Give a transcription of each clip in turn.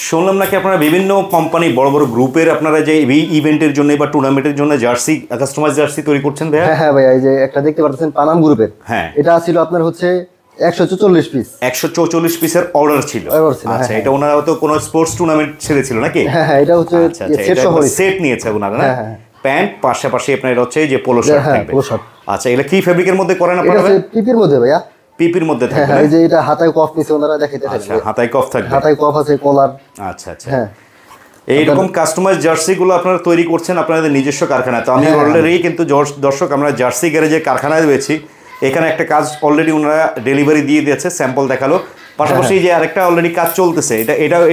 শুনলাম নাকি আপনারা বিভিন্ন কোম্পানি বড় বড় গ্রুপের আপনারা যে ইভেন্টের জন্য বা টুর্নামেন্টের জন্য জার্সি কাস্টমাইজ জার্সি তৈরি করছেন ভাইয়া? হ্যাঁ হ্যাঁ ভাইয়া, এই যে একটা দেখতে পাচ্ছেন পানাম গ্রুপের, হ্যাঁ এটা ছিল আপনার হচ্ছে 144 পিস। 144 পিসের অর্ডার ছিল। আচ্ছা, এটা ওনারা হয়তো কোনো স্পোর্টস টুর্নামেন্ট ছেড়েছিল নাকি? হ্যাঁ হ্যাঁ, এটা হচ্ছে সেট সহ সেট নিয়েছে ওনারা না? প্যান্ট পাশাপাশি আপনার এটা হচ্ছে যে পোলো শার্ট থাকবে। আচ্ছা, এগুলা কি ফেব্রিকের মধ্যে করেন আপনারা? এটা পিপির মধ্যে ভাইয়া, পিপির মধ্যে থাকবে। এই যে এটা হাতায় কফ নিছে ওনারা দেখাইতে থাকবে। আচ্ছা, হাতায় কফ থাকবে, হাতায় কফ আছে, কলার। আচ্ছা আচ্ছা, হ্যাঁ। এইরকম কাস্টমাইজ জার্সিগুলো আপনারা তৈরি করছেন আপনাদের নিজস্ব কারখানায়। তো আমি অলরেডি কিন্তু দর্শক আমরা জার্সি গ্যারেজের কারখানায় রয়েছি, এখানে একটা কাজ অলরেডি ওনারা ডেলিভারি দিয়ে দিয়েছে, স্যাম্পল দেখালো। পাশাপাশি যে আরেকটা অলরেডি কাজ চলতেছে,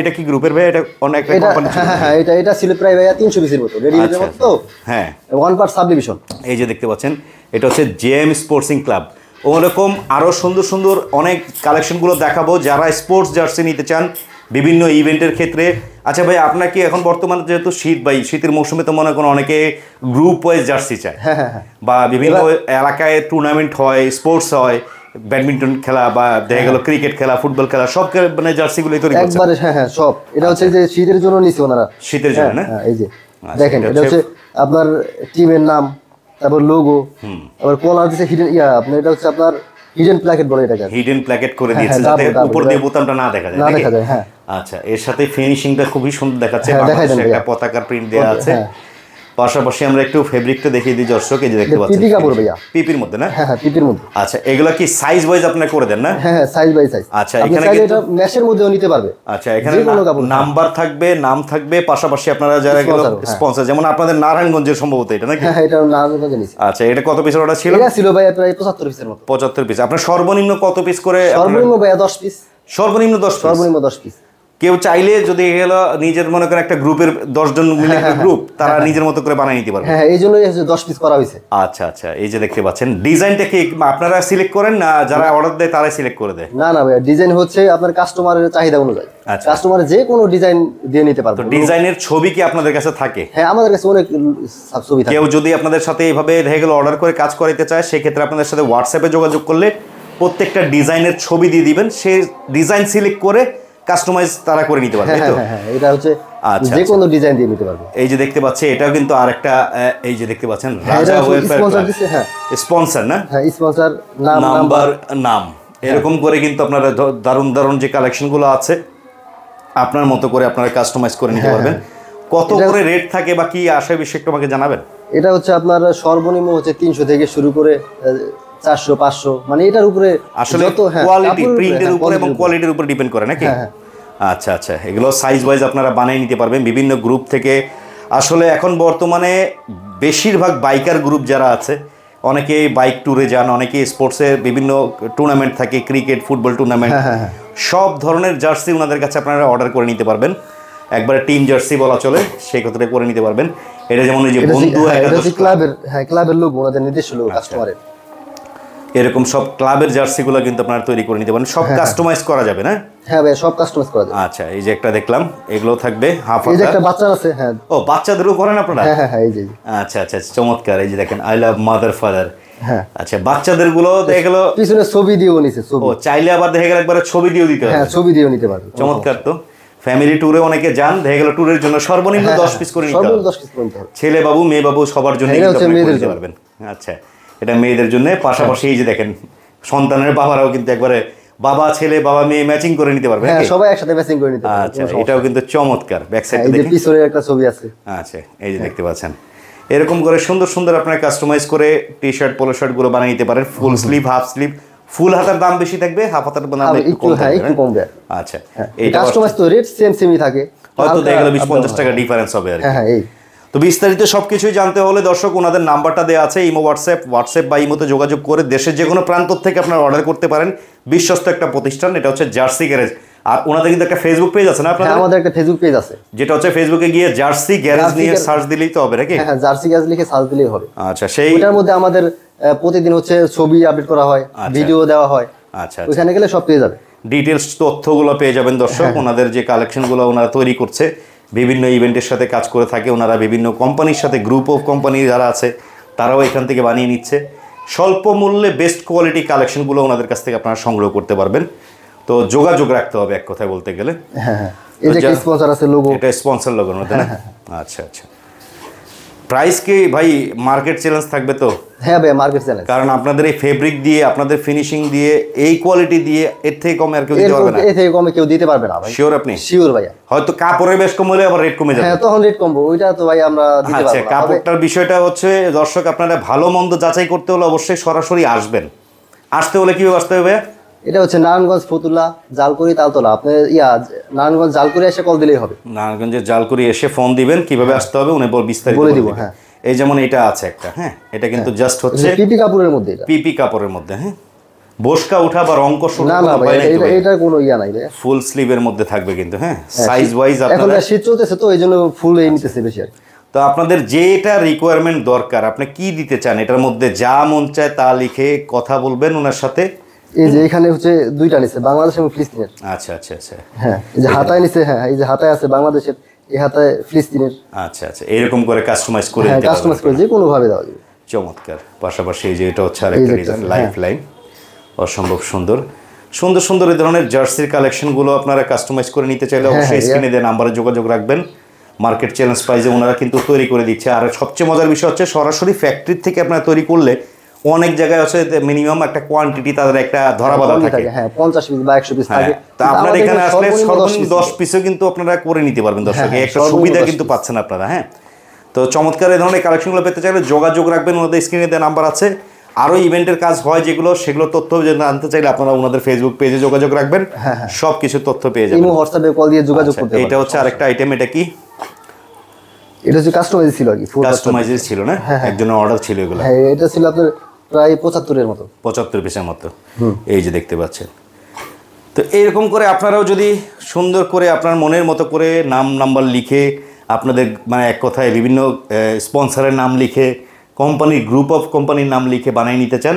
এটা কি গ্রুপের ভাই? এটা অনেক একটা কোম্পানি। হ্যাঁ, এটা ছিল প্রায় ভাইয়া 300 পিসের মতো, রেডিমেডের মতো। তো হ্যাঁ, ওয়ান পার্ট সাবডিভিশন। এই যে দেখতে পাচ্ছেন, এটা হচ্ছে জেএম স্পোর্টসিং ক্লাব। ওরকম আরও সুন্দর সুন্দর অনেক কালেকশনগুলো দেখাবো যারা স্পোর্টস জার্সি নিতে চান বিভিন্ন ইভেন্টের ক্ষেত্রে। আচ্ছা ভাই, আপনার কি এখন বর্তমানে যেহেতু শীত, ভাই শীতের মৌসুমে তো মনে করেন অনেকে গ্রুপ ওয়াইজ জার্সি চায়, বা বিভিন্ন এলাকায় টুর্নামেন্ট হয়, স্পোর্টস হয়, ব্যাডমিন্টন খেলা বা দেখা গেল ক্রিকেট খেলা, ফুটবল খেলা, সব মানে জার্সিগুলো তৈরি করছে একবারে। হ্যাঁ হ্যাঁ, সব। এটা হচ্ছে যে শীতের জন্য নিছে ওনারা, শীতের জন্য না? এই যে দেখেন, এটা হচ্ছে আপনার টিমের নাম, তারপর লোগো, তারপর কলার দিছে হিডেন, আপনার এটা হচ্ছে আপনার হিডেন প্ল্যাকেট বলে এটাকে, হিডেন প্ল্যাকেট করে দিয়েছে যাতে উপর দিয়ে বোতামটা না দেখা যায়, হ্যাঁ। আচ্ছা, এর সাথে ফিনিশিংটা খুবই সুন্দর দেখাচ্ছে, একটা পতাকার প্রিন্ট দেওয়া আছে। পাশাপাশি আমরা একটু ফেব্রিকটা দেখিয়ে দিই দর্শক। এই যে দেখতে পাচ্ছেন পিপি কাপড় ভাইয়া, পিপির মধ্যে না? হ্যাঁ পিপির মধ্যে। আচ্ছা, এগুলা কি সাইজ ওয়াইজ আপনারা করে দেন না? হ্যাঁ, সাইজ বাই সাইজ। আচ্ছা, এখানে এটা ম্যাশের মধ্যেও নিতে পারবে। আচ্ছা, এখানে নাম্বার থাকবে, নাম থাকবে, পাশাপাশি আপনারা যারা স্পন্সর, যেমন আপনাদের নারায়ণগঞ্জের সম্ভবত এটা নাকি? হ্যাঁ, এটা নারায়ণগঞ্জে নিছি। আচ্ছা, এটা কত পিসের অর্ডার ছিল? এটা ছিল ভাই প্রায় 75 পিসের মতো। 75 পিস। আপনার সর্বনিম্ন কত পিস করে? সর্বনিম্ন ভাই 10 পিস। সর্বনিম্ন 10 পিস? সর্বনিম্ন 10 পিস। কেউ চাইলে যদি গেলো নিজের মনে করেন একটা গ্রুপের 10 জন মিলে গ্রুপ, তারা নিজের মতো করে বানিয়ে নিতে পারবে। হ্যাঁ, এই জন্যই 10 পিস করা হয়েছে। আচ্ছা আচ্ছা, এই যে দেখতে পাচ্ছেন ডিজাইনটা কি আপনারা সিলেক্ট করেন না যারা অর্ডার দেয় তারাই সিলেক্ট করে দেয়? না না ভাই, ডিজাইন হচ্ছে আপনার কাস্টমারের চাহিদা অনুযায়ী। কাস্টমার যে কোনো ডিজাইন দিয়ে নিতে পারবে। তো ডিজাইনের ছবি কি আপনাদের কাছে থাকে? হ্যাঁ, আমাদের কাছে অনেক ছবি থাকে। কেউ যদি আপনাদের সাথে এইভাবে দেখে গেল অর্ডার করে কাজ করাইতে চায়, সেক্ষেত্রে আপনাদের সাথে হোয়াটসঅ্যাপে যোগাযোগ করলে প্রত্যেকটা ডিজাইনের ছবি দিয়ে দিবেন, সে ডিজাইন সিলেক্ট করে কাস্টমাইজ তারা করে নিতে পারবে। হ্যাঁ, এটা হচ্ছে যে কোনো ডিজাইন দিয়ে নিতে পারবে। এই যে দেখতে পাচ্ছি, এটাও কিন্তু আরেকটা, এই যে দেখতে পাচ্ছেন রাজা ওয়েলফেয়ার স্পন্সর না? হ্যাঁ, স্পন্সর, নাম্বার, নাম, এরকম করে কিন্তু আপনারা দারুণ দারুণ যে কালেকশনগুলো আছে আপনার মতো করে আপনারা কাস্টমাইজ করে নিতে পারবেন। কত করে রেট থাকে বা কি আসে বিষয়ে একটু আমাকে জানাবেন। এটা হচ্ছে আপনার সর্বনিম্ন হচ্ছে 300 থেকে শুরু করে 400 500, মানে এটার উপরে আসলে কোয়ালিটি, প্রিন্টের উপর এবং কোয়ালিটির উপর ডিপেন্ড করে নাকি? আচ্ছা আচ্ছা, এগুলো সাইজ ওয়াইজ আপনারা বানিয়ে নিতে পারবেন বিভিন্ন গ্রুপ থেকে। আসলে এখন বর্তমানে বেশিরভাগ বাইকার গ্রুপ যারা আছে, অনেকেই বাইক ট্যুরে যান, অনেকেই স্পোর্টসের বিভিন্ন টুর্নামেন্ট থাকে, ক্রিকেট, ফুটবল টুর্নামেন্ট, সব ধরনের জার্সি ওনাদের কাছে আপনারা অর্ডার করে নিতে পারবেন। একবারে টিম জার্সি বলা চলে, সেই কথাটা করে নিতে পারবেন। এটা যেমন এই যে বন্ধু ক্লাবের লোক, ওনাদের নিজস্ব লোক, কাস্টমারের এরকম সব ক্লাবের জার্সিগুলো কিন্তু আপনারা তৈরি করে নিতে পারেন। সব কাস্টমাইজ করা যাবে না? হ্যাঁ ভাই, সব কাস্টমাইজ করা যাবে। আচ্ছা, এই যে একটা দেখলাম, এগুলো থাকবে হাফ হাতা। এই যে একটা বাচ্চা আছে, হ্যাঁ। ও, বাচ্চাদেরও করেন আপনারা? হ্যাঁ হ্যাঁ, এই যে। আচ্ছা আচ্ছা, চমৎকার। এই যে দেখেন, আই লাভ মাদার ফাদার। হ্যাঁ, আচ্ছা, বাচ্চাদের গুলো দেখে গেল পিছনে ছবি দিয়েও নিছে। ও, চাইলে আবার দেখে গেল একবার ছবি দিয়েও দিতে হবে। হ্যাঁ, ছবি দিয়েও নিতে পারবে। চমৎকার। তো ফ্যামিলি ট্যুরে অনেকে যান, দেখে গেল ট্যুরের জন্য সর্বনিম্ন 10 পিস করে নিতে হবে। 10 পিস করে নিতে হবে। ছেলে বাবু, মেয়ে বাবু সবার জন্য নিতে পারবেন। আচ্ছা, এটা মেয়েদের জন্য। পাশাপাশি এই যে দেখেন, সন্তানের বাবারাও কিন্তু একবারে বাবা ছেলে, বাবা মেয়ে ম্যাচিং করে নিতে পারবে। হ্যাঁ, সবাই একসাথে ম্যাচিং করে নিতে পারবে। আচ্ছা, এটাও কিন্তু চমৎকার। ব্যাক সাইডে দেখেন, পিছনে একটা ছবি আছে। আচ্ছা, এই যে দেখতে পাচ্ছেন, এরকম করে সুন্দর সুন্দর আপনারা কাস্টমাইজ করে টি শার্ট, পোলো শার্ট গুলো বানিয়ে নিতে পারেন। Full sleeve, half sleeve. ফুল হাতার দাম বেশি থাকবে, হাফ হাতার দাম একটু কমবে। আচ্ছা, এই কাস্টমাইজ তো রেট সেমই থাকে, হয়তো দেখা গেল 20-50 টাকা ডিফারেন্স হবে আর কি। হ্যাঁ, এই তো বিস্তারিত সবকিছুই জানতে হলে দর্শক ওনাদের নাম্বারটা দেওয়া আছে, ইমো, হোয়াটসঅ্যাপ বা ইমোতে যোগাযোগ করে দেশের যে কোনো প্রান্ত থেকে আপনারা অর্ডার করতে পারেন। বিশ্বস্ত একটা প্রতিষ্ঠান, এটা হচ্ছে জার্সি গ্যারেজ। আর ওনাদের কিন্তু একটা ফেসবুক পেজ আছে না আপনাদের? হ্যাঁ, আমাদের একটা ফেসবুক পেজ আছে, যেটা হচ্ছে ফেসবুকে গিয়ে জার্সি গ্যারেজ নিয়ে সার্চ দিলেই তো হবে নাকি? হ্যাঁ, জার্সি গ্যারেজ লিখে সার্চ দিলেই হবে। আচ্ছা, সেইটার মধ্যে আমাদের প্রতিদিন হচ্ছে ছবি আপডেট করা হয়, ভিডিও দেওয়া হয়। আচ্ছা, ওখানে গেলে সব পেয়ে যাবে, ডিটেলস তথ্যগুলো পেয়ে যাবেন দর্শক। ওনাদের যে কালেকশনগুলো ওনারা তৈরি করছে, বিভিন্ন ইভেন্টের সাথে কাজ করে থাকে ওনারা, বিভিন্ন কোম্পানির সাথে, গ্রুপ অফ কোম্পানি যারা আছে তারাও এখান থেকে বানিয়ে নিচ্ছে। স্বল্প মূল্যে বেস্ট কোয়ালিটি কালেকশনগুলো ওনাদের কাছ থেকে আপনারা সংগ্রহ করতে পারবেন। তো যোগাযোগ রাখতে হবে এক কথায় বলতে গেলে। এই যে স্পন্সর আছে লোগো, এটা স্পন্সর লোগোর মধ্যে না? আচ্ছা আচ্ছা। প্রাইস কি ভাই মার্কেট চ্যালেঞ্জ থাকবে তো? হ্যাঁ ভাই মার্কেট চ্যালেঞ্জ, কারণ আপনাদের এই ফেব্রিক দিয়ে, আপনাদের ফিনিশিং দিয়ে, এই কোয়ালিটি দিয়ে এর থেকে কমে আর কেউ দিতে পারবে না। এর থেকে কমে কেউ দিতে পারবে না ভাই। শিওর আপনি? শিওর ভাইয়া। হয়তো কাপড়ের বেশ কম হলে আবার রেট কমে যাবে। হ্যাঁ তখন রেট কমবো, ওইটা তো ভাই আমরা দিতে আচ্ছা, পারবো না। কাপড়টার বিষয়টা হচ্ছে দর্শক, আপনারা ভালো মন্দ যাচাই করতে হলে অবশ্যই সরাসরি আসবেন। আসতে হলে কিভাবে আসতে হবে? এটা হচ্ছে নারায়ণগঞ্জ, ফতুল্লা, জালকুড়ি, তালতলা। আপনি নারায়ণগঞ্জ জালকুড়ি এসে কল দিলেই হবে। নারায়ণগঞ্জের জালকুড়ি এসে ফোন দিবেন, কিভাবে আসতে হবে উনি বিস্তারিত বলে বলে দিব। দিবেন। হ্যাঁ এই যেমন এটা আছে একটা, হ্যাঁ এটা কিন্তু জাস্ট হচ্ছে পিপি কাপড়ের মধ্যে, এটা পিপি কাপড়ের মধ্যে, হ্যাঁ বসকা উঠা বা রং কষ না না ভাই, এটা কোনো ইয়া নাই ভাই, ফুল স্লিভের মধ্যে থাকবে কিন্তু, হ্যাঁ সাইজ ওয়াইজ এখন আপনারা। শীত চলতেছে তো এই জন্য ফুল এই নিতেছে বেশি আর কি। তো আপনাদের যেটা রিকোয়ারমেন্ট দরকার, আপনি কি দিতে চান, এটার মধ্যে যা মন চায় তা লিখে কথা বলবেন ওনার সাথে। এই যে এখানে হচ্ছে দুইটা নিছে, বাংলাদেশ এবং ফিলিস্তিনের। আচ্ছা আচ্ছা আচ্ছা। হ্যাঁ এই যে হাতায় নিছে, হ্যাঁ এই যে হাতায় আছে বাংলাদেশের, এই হাতায় ফিলিস্তিনের। আচ্ছা আচ্ছা, এরকম করে কাস্টমাইজ করে হ্যাঁ দিতে কাস্টমাইজ পারবেন। করে যে কোনো ভাবে দেওয়া যাবে। চমৎকার। পাশাপাশি এই যে এটা হচ্ছে আরেকটা এই যে ডিজাইন, একটা, লাইফ লাইন, অসম্ভব সুন্দর সুন্দর সুন্দর এই ধরনের জার্সির কালেকশনগুলো আপনারা কাস্টমাইজ করে নিতে চাইলে অবশ্যই স্ক্রিনে দেওয়া নাম্বারে যোগাযোগ রাখবেন। মার্কেট চ্যালেঞ্জ প্রাইসে ওনারা কিন্তু তৈরি করে দিচ্ছে। আর সবচেয়ে মজার বিষয় হচ্ছে সরাসরি ফ্যাক্টরি থেকে আপনারা তৈরি করলে অনেক জায়গায় হচ্ছে মিনিমাম একটা কোয়ান্টিটি তাদের একটা ধরা বাঁধা থাকে, হ্যাঁ 50 পিস বা 100 পিস থাকে। তা আপনারা এখানে আসলে সর্বনিম্ন 10 পিসও কিন্তু আপনারা করে নিতে পারবেন দর্শক, এই একটা সুবিধা কিন্তু পাচ্ছেন আপনারা। হ্যাঁ তো চমৎকার এই ধরনের কালেকশনগুলো পেতে চাইলে যোগাযোগ রাখবেন, ওনাদের স্ক্রিনে দেওয়া নাম্বার আছে। আরও ইভেন্টের কাজ হয় যেগুলো, সেগুলো তথ্য জানতে চাইলে আপনারা ওনাদের ফেসবুক পেজে যোগাযোগ রাখবেন, সব কিছু তথ্য পেয়ে যাবেন। ইমো হোয়াটসঅ্যাপে কল দিয়ে যোগাযোগ করতে পারবেন। এটা হচ্ছে আরেকটা আইটেম, এটা কি? এটা হচ্ছে কাস্টমাইজ ছিল আর কি, ফুল কাস্টমাইজ ছিল না? একজনের অর্ডার ছিল এগুলো। হ্যাঁ এটা ছিল আপনার প্রায় 75 এর মতো, 75 পিসের মতো। এই যে দেখতে পাচ্ছেন। তো এইরকম করে আপনারাও যদি সুন্দর করে আপনার মনের মতো করে নাম নাম্বার লিখে, আপনাদের মানে এক কথায় বিভিন্ন স্পন্সরের নাম লিখে, কোম্পানির গ্রুপ অফ কোম্পানির নাম লিখে বানিয়ে নিতে চান,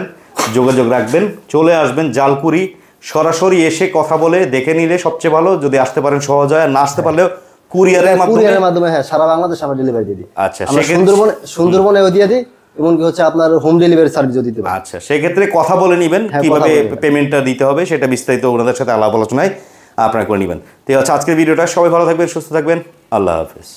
যোগাযোগ রাখবেন, চলে আসবেন জালকুড়ি। সরাসরি এসে কথা বলে দেখে নিলে সবচেয়ে ভালো, যদি আসতে পারেন সহজ হয়, আর না আসতে পারলেও কুরিয়ারের মাধ্যমে হ্যাঁ সারা বাংলাদেশ আমরা ডেলিভারি দিয়ে দিই। আচ্ছা, আমরা সুন্দরবনেও দিয়ে দিই, এমনকি হচ্ছে আপনার হোম ডেলিভারি সার্ভিসও দিতে পারি। আচ্ছা, সেক্ষেত্রে কথা বলে নেবেন কিভাবে পেমেন্টটা দিতে হবে, সেটা বিস্তারিত ওনাদের সাথে আলাপ আলোচনায় আপনারা করে নেবেন। তো হচ্ছে আজকের ভিডিওটা। সবাই ভালো থাকবেন, সুস্থ থাকবেন, আল্লাহ হাফেজ।